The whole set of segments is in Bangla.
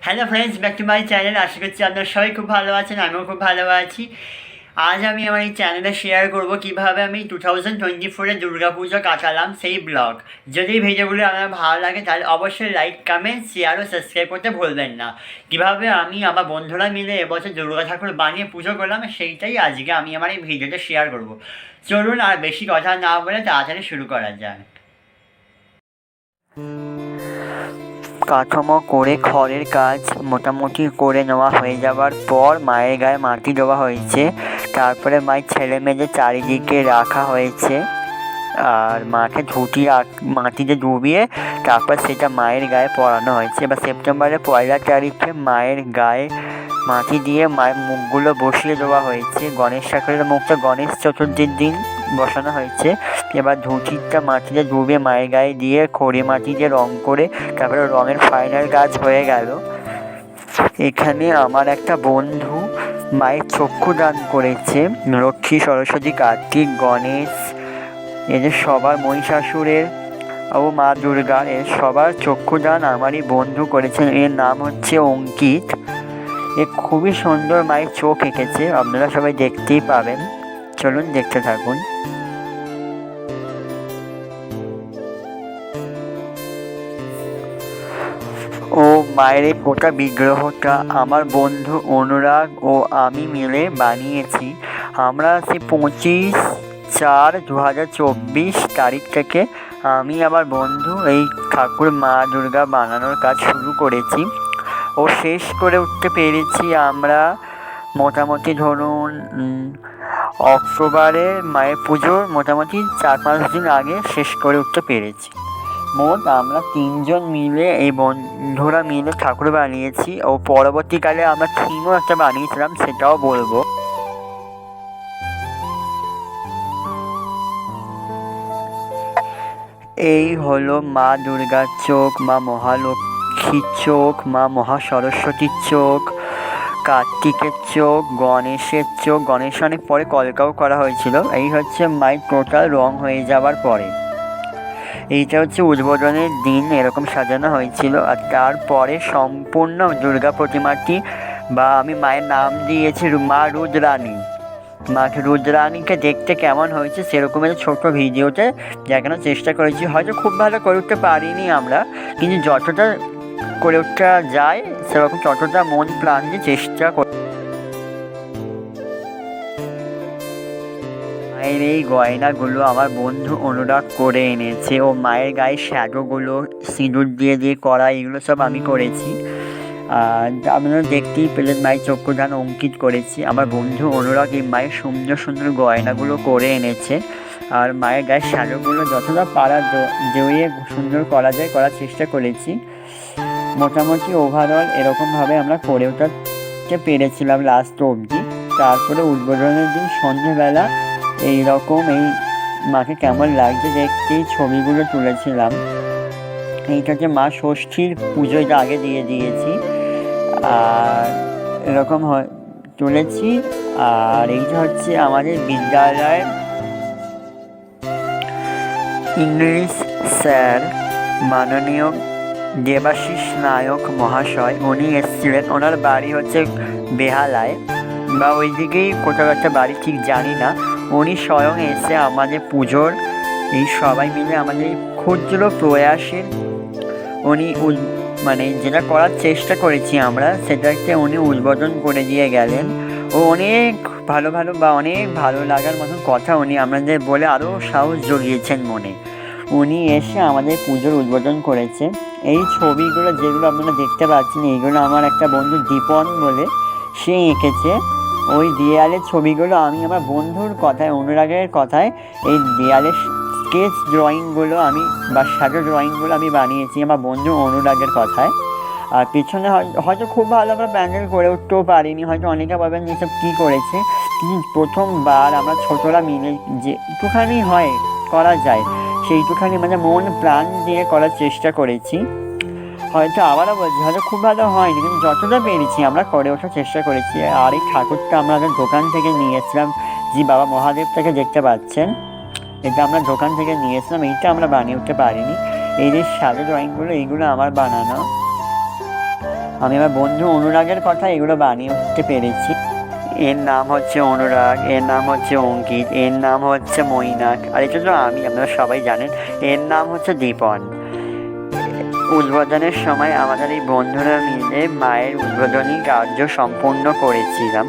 Hello friends, back to my channel. আশা করছি আপনারা সবাই খুব ভালো আছেন, আমিও খুব ভালো আছি। আজ আমি আমার এই চ্যানেলে শেয়ার করব কীভাবে আমি 2024-এ দুর্গাপুজো কাটালাম সেই ব্লগ। যদি এই ভিডিওগুলো আপনার ভালো লাগে তাহলে অবশ্যই লাইক, কমেন্ট, শেয়ার ও সাবস্ক্রাইব করতে ভুলবেন না। কীভাবে আমি আমার বন্ধুরা মিলে এবছর দুর্গা ঠাকুর বানিয়ে পুজো করলাম সেইটাই আজকে আমি আমার এই ভিডিওতে শেয়ার করব। চলুন আর বেশি কথা না বলে তাড়াতাড়ি শুরু করা যায়। কাঠামো করে খড়ের কাজ মোটামুটি করে নেওয়া হয়ে যাওয়ার পর মায়ের গায়ে মাটি দেওয়া হয়েছে। তারপরে মায়ের ছেলে মেয়েদের চারিদিকে রাখা হয়েছে আর মাকে মাটিতে ডুবিয়ে তারপর সেটা মায়ের গায়ে পরানো হয়েছে। এবার সেপ্টেম্বরের 1 তারিখে মায়ের গায়ে মাটি দিয়ে মায়ের মুখগুলো বসিয়ে দেওয়া হয়েছে। গণেশ ঠাকুরের মুখটা গণেশ চতুর্থীর দিন বসানো হয়েছে। এবার ধুতিটা মাটিতে ডুবে মায়ের গায়ে দিয়ে খড়ি মাটি দিয়ে রঙ করে তারপরে রঙের ফাইনাল কাজ হয়ে গেল। এখানে আমার একটা বন্ধু মায়ের চক্ষুদান করেছে। লক্ষ্মী, সরস্বতী, কার্তিক, গণেশ, এদের সবার, মহিষাসুরের ও মা দুর্গার সবার চক্ষুদান আমারই বন্ধু করেছেন। এর নাম হচ্ছে অঙ্কিত। এ খুবই সুন্দর মায়ের চোখ এঁকেছে, আপনারা সবাই দেখতেই পাবেন। চলুন দেখতে থাকুন। ও মায়ের এই গোটা বিগ্রহটা আমার বন্ধু অনুরাগ ও আমি মিলে বানিয়েছি। আমরা সেই 25/4/2024 তারিখ থেকে আমি আমার বন্ধু এই ঠাকুর মা দুর্গা বানানোর কাজ শুরু করেছি ও শেষ করে উঠতে পেরেছি আমরা মোটামুটি ধরুন অক্টোবরে মায়ের পুজোর মোটামুটি 4-5 দিন আগে শেষ করে উঠতে পেরেছি। মোট আমরা 3 জন মিলে এই বন্ধুরা মিলে ঠাকুর বানিয়েছি ও পরবর্তীকালে আমরা থিমও একটা বানিয়েছিলাম, সেটাও বলবো। এই হলো মা দুর্গার চোখ, মা মহালক্ষ্মীর চোখ, মা মহাসরস্বতীর চোখ, কার্তিকের চোখ, গণেশের চোখ। গণেশ অনেক পরে কলকাও করা হয়েছিল। এই হচ্ছে মায়ের টোটাল রং হয়ে যাওয়ার পরে। এইটা হচ্ছে উদ্বোধনের দিন এরকম সাজানো হয়েছিল। আর তারপরে সম্পূর্ণ দুর্গা প্রতিমাটি বা আমি মায়ের নাম দিয়েছি মা রুদ্রাণী। মা রুদ্রাণীকে দেখতে কেমন হয়েছে সেরকম একটা ছোটো ভিডিওতে দেখানোর চেষ্টা করেছি। হয়তো খুব ভালো করে উঠতে পারিনি আমরা, কিন্তু যতটা করে উঠতে যায় সেরকম ততটা মন প্রাণ দিয়ে চেষ্টা করি। মায়ের এই গয়নাগুলো আমার বন্ধু অনুরাগ করে এনেছে ও মায়ের গায়ে শ্যাডোগুলো সিঁদুর দিয়ে দিয়ে করা, এগুলো সব আমি করেছি। আর আপনারা দেখতেই পেলেন মায়ের চক্ষুদান অঙ্কিত করেছি। আমার বন্ধু অনুরাগ এই মায়ের সুন্দর সুন্দর গয়নাগুলো করে এনেছে আর মায়ের গায়ে শ্যাডোগুলো যতটা পারা জড়িয়ে সুন্দর করা যায় করার চেষ্টা করেছি। মোটামুটি ওভারঅল এরকমভাবে আমরা করে উঠতে পেরেছিলাম লাস্ট অবধি। তারপরে উদ্বোধনের দিন সন্ধ্যেবেলা এইরকম এই মাকে কেমন লাগছে দেখতে ছবিগুলো তুলেছিলাম। এইটাকে মা ষষ্ঠীর পুজোটা আগে দিয়ে দিয়েছি আর এরকম তুলেছি। আর এইটা হচ্ছে আমাদের বিদ্যালয়ের ইংলিশ স্যার মাননীয় দেবাশিস নায়ক মহাশয়, উনি এসেছিলেন। ওনার বাড়ি হচ্ছে বেহালায় বা ওই দিকেই কোথাও একটা বাড়ি, ঠিক জানি না। উনি স্বয়ং এসে আমাদের পুজোর এই সবাই মিলে আমাদের ক্ষুদ্র প্রয়াসের উনি মানে যেটা করার চেষ্টা করেছি আমরা সেটাকে উনি উদ্বোধন করে দিয়ে গেলেন। ও অনেক ভালো অনেক ভালো লাগার মতন কথা উনি আমাদের বলে আরও সাহস জগিয়েছেন মনে। উনি এসে আমাদের পুজোর উদ্বোধন করেছে। এই ছবিগুলো যেগুলো আপনারা দেখতে পাচ্ছেন এইগুলো আমার একটা বন্ধু দীপন বলে সে এঁকেছে। ওই দেয়ালের ছবিগুলো আমি আমার বন্ধুর কথায়, অনুরাগের কথায় এই দেয়ালের স্কেচ ড্রয়িংগুলো আমি বা শ্যাডো ড্রয়িংগুলো আমি বানিয়েছি আমার বন্ধু অনুরাগের কথায়। আর পিছনে হয়তো খুব ভালো আমরা প্যান্ডেল করে উঠতেও পারিনি, হয়তো অনেকে ভাবেন এসব কী করেছে, কিন্তু প্রথমবার আমরা ছোটরা মিলে যে একটুখানি হয় করা যায় সেইটুখানি মানে মন প্রাণ দিয়ে করার চেষ্টা করেছি। হয়তো আবারও বলছি হয়তো খুব ভালো হয়নি, কিন্তু যতটা পেরেছি আমরা করে ওঠার চেষ্টা করেছি। আর এই ঠাকুরটা আমরা দোকান থেকে নিয়ে এসেছিলাম, যে বাবা মহাদেবটাকে দেখতে পাচ্ছেন এটা আমরা দোকান থেকে নিয়েছিলাম। এইটা আমরা বানিয়ে উঠতে পারিনি। এই যে শ্যাডো ড্রয়িংগুলো এইগুলো আমার বানানো। আমি আমার বন্ধু অনুরাগের কথা এগুলো বানিয়ে উঠতে পেরেছি। এর নাম হচ্ছে অনুরাগ, এর নাম হচ্ছে অঙ্কিত, এর নাম হচ্ছে মৈনাক, আর এটা তো আমি, আপনারা সবাই জানেন। এর নাম হচ্ছে দীপন। উদ্বোধনের সময় আমাদের এই বন্ধুরা মিলে মায়ের উদ্বোধনী কার্য সম্পূর্ণ করেছিলাম।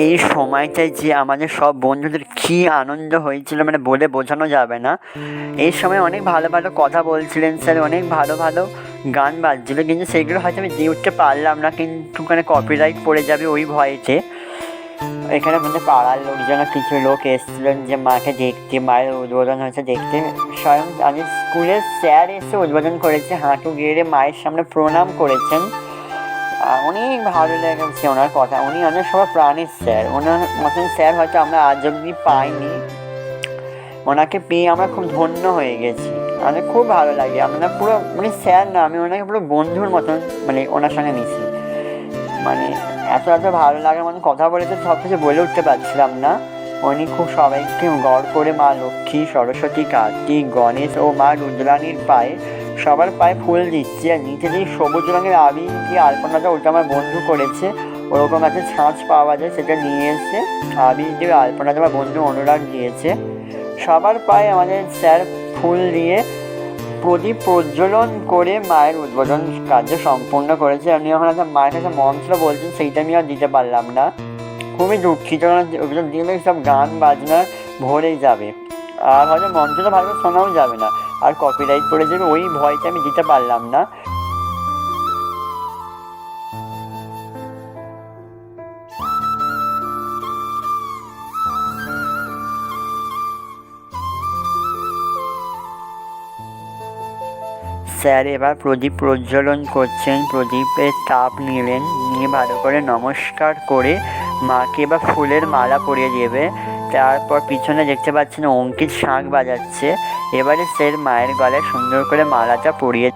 এই সময়টায় যে আমাদের সব বন্ধুদের কী আনন্দ হয়েছিল মানে বলে বোঝানো যাবে না। এই সময় অনেক ভালো ভালো কথা বলছিলেন স্যার, অনেক ভালো ভালো গান বাজছিল, কিন্তু সেগুলো হয়তো আমি দিয়ে উঠতে পারলাম না, কিন্তু ওখানে কপিরাইট পড়ে যাবে ওই ভয়েতে। এখানে আমাদের পাড়ার লোকজন, কিছু লোক এসেছিলেন যে মাকে দেখতে, মায়ের উদ্বোধন হয়েছে দেখতে। স্বয়ং আমাদের স্কুলের স্যার এসে উদ্বোধন করেছে, হাঁটু গেড়ে মায়ের সামনে প্রণাম করেছেন। অনেক ভালো লেগেছে ওনার কথা। উনি অনেক সবার প্রাণের স্যার, ওনার মতন স্যার হয়তো আমরা আজ অব্দি পাইনি। ওনাকে পেয়ে আমরা খুব ধন্য হয়ে গেছি, আমাদের খুব ভালো লাগে। আমরা পুরো মানে স্যার না, আমি ওনাকে পুরো বন্ধুর মতন মানে ওনার সঙ্গে মিশি। মানে এত এত ভালো লাগে, মানে কথা বলে তো সব কিছু বলে উঠতে পারছিলাম না। উনি খুব সবাইকে গড় করে মা লক্ষ্মী, সরস্বতী, কার্তিক, গণেশ ও মা রুদ্রাণীর পায়ে, সবার পায়ে ফুল দিচ্ছে। আর নিচে যেই সবুজ রঙের আবির দিয়ে আলপনাটা, ওটা আমার বন্ধু করেছে। ওরকম একটা ছাঁচ পাওয়া যায়, সেটা নিয়ে এসে আবির দিয়ে আলপনাটা আমার বন্ধু অনুরাগ দিয়েছে। সবার পায়ে আমাদের স্যার ফুল দিয়ে প্রদীপ প্রজ্বলন করে মায়ের উদ্বোধন কার্য সম্পূর্ণ করেছে। আমি যখন একটা মায়ের কাছে মন্ত্র বলছেন, সেইটা আমি আর দিতে পারলাম না, খুবই দুঃখিত। ওগুলো দিলে সব গান বাজনা ভরেই যাবে, আর হয়তো মন্ত্রটা ভালো শোনাও যাবে না, আর কপিরাইট পড়ে যাবে, ওই ভয়টা আমি দিতে পারলাম না। স্যার এবার প্রদীপ প্রজ্বলন করছেন, প্রদীপের তাপ নিলেন, নিয়ে ভালো করে নমস্কার করে মাকে এবার ফুলের মালা পরিয়ে দেবে। তারপর পিছনে দেখতে পাচ্ছেন অঙ্কিত শাঁখ বাজাচ্ছে। এবারে স্যার মায়ের গলায় সুন্দর করে মালাটা পরিয়ে।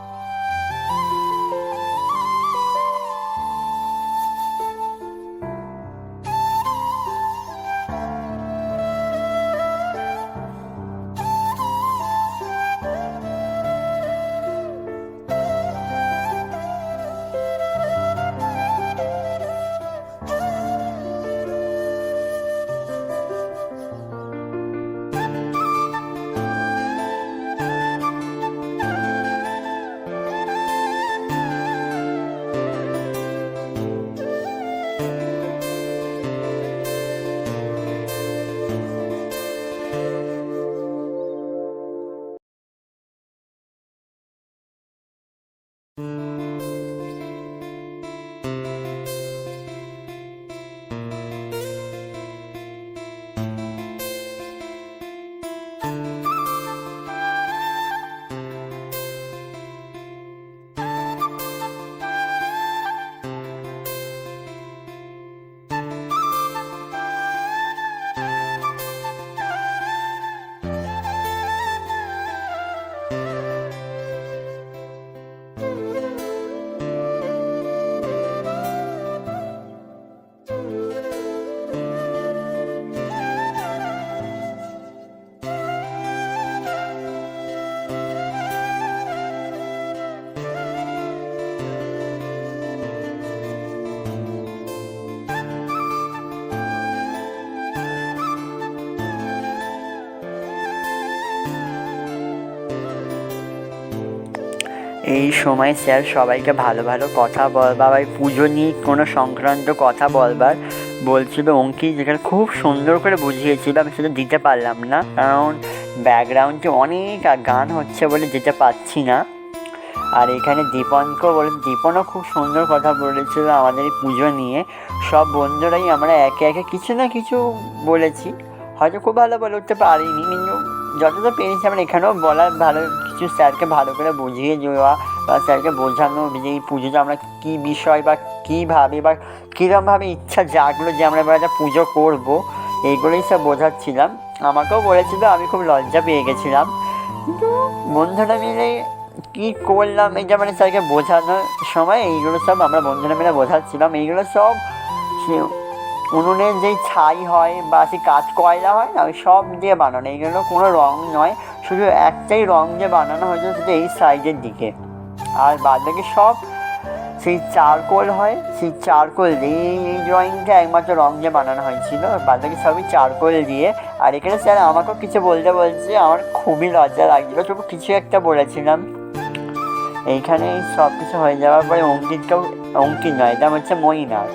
এই সময় স্যার সবাইকে ভালো ভালো কথা বলবার, বা পুজো নিয়ে কোনো সংক্রান্ত কথা বলবার বলছিল। অঙ্কিত যেখানে খুব সুন্দর করে বুঝিয়েছিল, আমি সেটা দিতে পারলাম না, কারণ ব্যাকগ্রাউন্ডে অনেক গান হচ্ছে বলে যেতে পারছি না। আর এখানে দীপনকেও বলে, দীপনও খুব সুন্দর কথা বলেছিল আমাদের এই পুজো নিয়ে। সব বন্ধুরাই আমরা একে একে কিছু না কিছু বলেছি, হয়তো খুব ভালো বলে উঠতে পারিনি, কিন্তু যতটা পেরেছি আমরা এখানেও বলার, ভালো কিছু স্যারকে ভালো করে বুঝিয়ে দেওয়া, বা স্যারকে বোঝানো যে এই পুজোটা আমরা কী বিষয় বা কীভাবে বা কীরকমভাবে ইচ্ছা জাগলো যে আমরা এবার একটা পুজো করবো, এইগুলোই সব বোঝাচ্ছিলাম। আমাকেও বলেছিল, আমি খুব লজ্জা পেয়ে গেছিলাম, কিন্তু বন্ধুরা মিলে কী করলাম, এই যে মানে স্যারকে বোঝানোর সময় এইগুলো সব আমরা বন্ধুরা মিলে বোঝাচ্ছিলাম। এইগুলো সব উনুনের যেই ছাই হয় বা সেই কাঠ কয়লা হয় না, ওই সব দিয়ে বানানো। এইগুলো কোনো রং নয়, শুধু একটাই রং দিয়ে বানানো হয়েছে, শুধু এই সাইডের দিকে। আর বাদ বাকি সব সেই চারকোল হয়, সেই চারকোল দিয়ে এই ড্রয়িংটা একমাত্র রং দিয়ে বানানো হয়েছিল, বাদ বাকি সবই চারকোল দিয়ে। আর এখানে স্যার আমাকেও কিছু বলছে, আমার খুবই লজ্জা লাগছিলো, তবু কিছু একটা বলেছিলাম। এইখানে সব কিছু হয়ে যাওয়ার পরে অঙ্কিত নয়, এটা হচ্ছে মইনাক।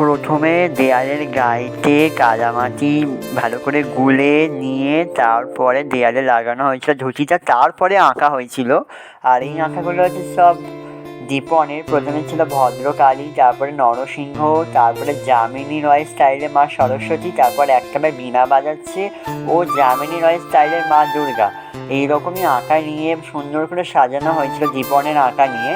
প্রথমে দেয়ালের গায়েতে কাদামাটি ভালো করে গুলে নিয়ে তারপরে দেয়ালে লাগানো হয়েছিল ধুতিটা, তারপরে আঁকা হয়েছিল। আর এই আঁকাগুলো হচ্ছে সব দীপনের। প্রথমে ছিল ভদ্রকালী, তারপরে নরসিংহ, তারপরে যামিনী রয় স্টাইলে মা সরস্বতী, তারপর একটাবে বীণা বাজাচ্ছে ও যামিনী রয় স্টাইলের মা দুর্গা। এইরকমই আঁকা নিয়ে সুন্দর করে সাজানো হয়েছিল দীপনের আঁকা নিয়ে।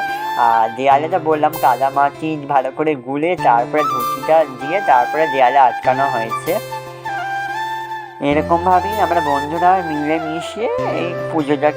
আর দেয়ালেটা বললাম কাদামাটি ভালো করে গুলে তারপরে ধুতিটা দিয়ে তারপরে দেয়ালে আটকানো হয়েছে। এরকমভাবেই আমরা বন্ধুরা মিলে মিশিয়ে এই পুজোটা।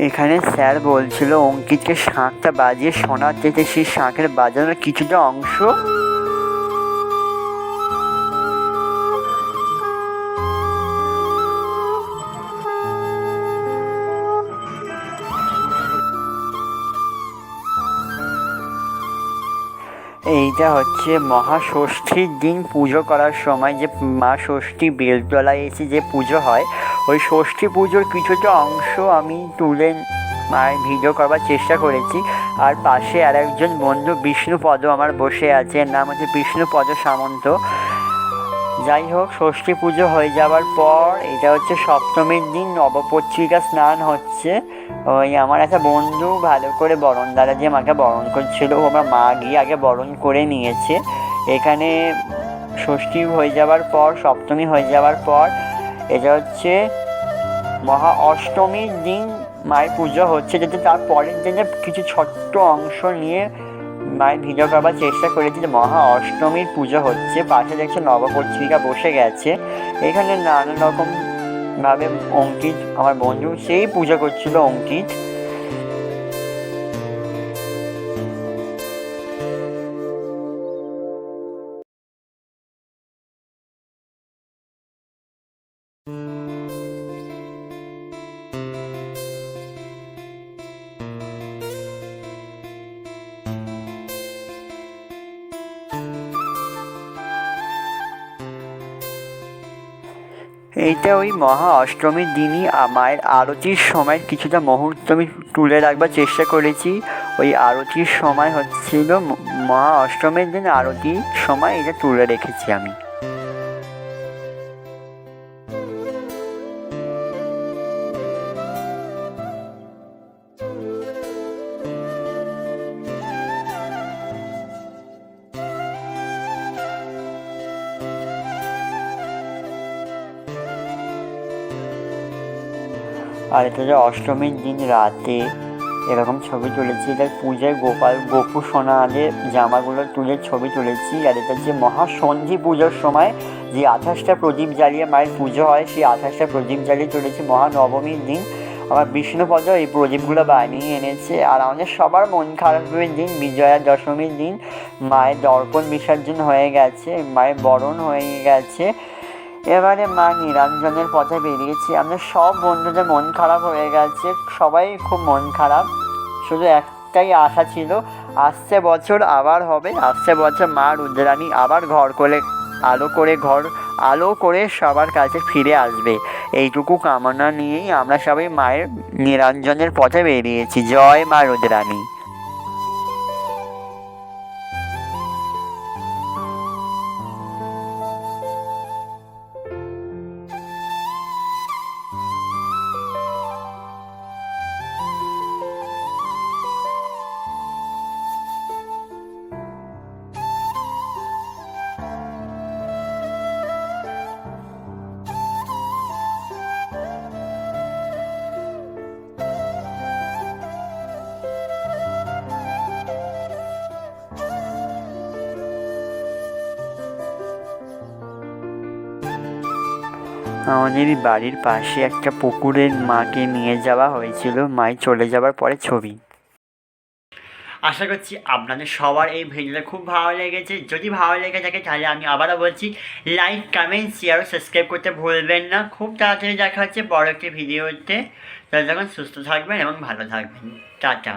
এখানে স্যার বলছিল অঙ্কিতকে শাঁখটা বাজিয়ে শোনাতে, সেই শাঁখের বাজানোর কিছুটা অংশ এইটা হচ্ছে মহাষষ্ঠীর দিন পুজো করার সময় যে মা ষষ্ঠী বেলতলায় এসে যে পুজো হয়, ওই ষষ্ঠী পুজোর কিছুটা অংশ আমি তুলে মায়ের ভিডিও করবার চেষ্টা করেছি। আর পাশে আর একজন বন্ধু বিষ্ণুপদ আমার বসে আছে, নাম হচ্ছে বিষ্ণুপদ সামন্ত। যাই হোক, ষষ্ঠী পুজো হয়ে যাওয়ার পর এটা হচ্ছে সপ্তমীর দিন, নবপত্রিকা স্নান হচ্ছে। ওই আমার একটা বন্ধু ভালো করে বরণ দ্বারা যে মাকে বরণ করছিল, আমার মা গিয়ে আগে বরণ করে নিয়েছে। এখানে ষষ্ঠী হয়ে যাওয়ার পর, সপ্তমী হয়ে যাওয়ার পর এটা হচ্ছে মহা অষ্টমীর দিন মায়ের পুজো হচ্ছে, যাতে তার পরের দিনে কিছু ছোট্ট অংশ নিয়ে মায়ের ভিডিও করবার চেষ্টা করেছি যে মহা অষ্টমীর পুজো হচ্ছে। পাশে দেখছে নবপত্রিকা বসে গেছে। এখানে নানা রকম ভাবে অঙ্কিত আমার বন্ধু সেই পুজো করছিল অঙ্কিত। এইটা ওই মহা অষ্টমীর দিনই মায়ের আরতির সময় কিছুটা মুহূর্ত আমি তুলে রাখবার চেষ্টা করেছি। ওই আরতির সময় হচ্ছিল মহা অষ্টমীর দিন আরতির সময় এটা তুলে রেখেছি আমি। আর এটা যে অষ্টমীর দিন রাতে এরকম ছবি তুলেছি, এটা পূজায় গোপু সোনাদের জামাগুলো তুলে ছবি তুলেছি। আর এটা যে মহাসন্ধি পুজোর সময় যে 28টা প্রদীপ জ্বালিয়ে মায়ের পুজো হয়, সেই 28টা প্রদীপ জ্বালিয়ে তুলেছি মহানবমীর দিন। আমার বিষ্ণুপদ এই প্রদীপগুলো বানিয়ে এনেছে। আর আমাদের সবার মন খারাপের দিন, বিজয়া দশমীর দিন মায়ের দর্পণ বিসর্জন হয়ে গেছে, মায়ের বরণ হয়ে গেছে। এবারে মা নিরঞ্জনের পথে বেরিয়েছি। আমরা সব বন্ধুদের মন খারাপ হয়ে গেছে, সবাই খুব মন খারাপ। শুধু একটাই আশা ছিল, আসছে বছর আবার হবে, আসছে বছর মা রুদ্রাণী আবার ঘর আলো করে সবার কাছে ফিরে আসবে। এইটুকু কামনা নিয়েই আমরা সবাই মায়ের নিরঞ্জনের পথে বেরিয়েছি। জয় মা রুদ্রাণী। আমাদের বাড়ির পাশে একটা পুকুরে মাকে নিয়ে যাওয়া হয়েছিল, মাই চলে যাওয়ার পরে ছবি। আশা করছি আপনাদের সবার এই ভিডিওটা খুব ভালো লেগেছে। যদি ভালো লেগে থাকে তাহলে আমি আবারও বলছি, লাইক, কমেন্ট, শেয়ার ও সাবস্ক্রাইব করতে ভুলবেন না। খুব তাড়াতাড়ি দেখা হচ্ছে বড় একটি ভিডিওতে। তখন সুস্থ থাকবেন এবং ভালো থাকবেন। টাটা।